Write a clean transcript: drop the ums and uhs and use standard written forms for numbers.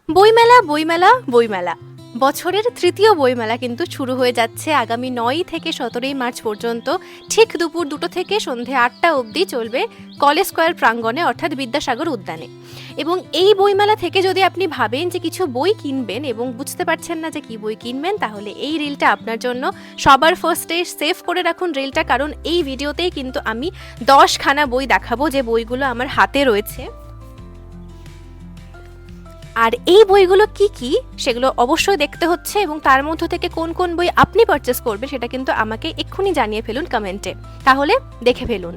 বইমেলা বইমেলা বইমেলা বছরের তৃতীয় বইমেলা কিন্তু শুরু হয়ে যাচ্ছে আগামী ৯ থেকে ১৭ই মার্চ পর্যন্ত। ঠিক দুপুর ২টো থেকে সন্ধে ৮টা অবধি চলবে কলেজ স্কোয়ার প্রাঙ্গণে, অর্থাৎ বিদ্যাসাগর উদ্যানে। এবং এই বইমেলা থেকে যদি আপনি ভাবেন যে কিছু বই কিনবেন এবং বুঝতে পারছেন না যে কি বই কিনবেন, তাহলে এই রিলটা আপনার জন্য। সবার ফার্স্টে সেভ করে রাখুন রিলটা, কারণ এই ভিডিওতেই কিন্তু আমি 10খানা বই দেখাবো যে বইগুলো আমার হাতে রয়েছে। আর এই বইগুলো কি কি সেগুলো অবশ্যই দেখতে হচ্ছে, এবং তার মধ্য থেকে কোন কোন বই আপনি পারচেস করবেন সেটা কিন্তু আমাকে এক্ষুনি জানিয়ে ফেলুন কমেন্টে। তাহলে দেখে ফেলুন।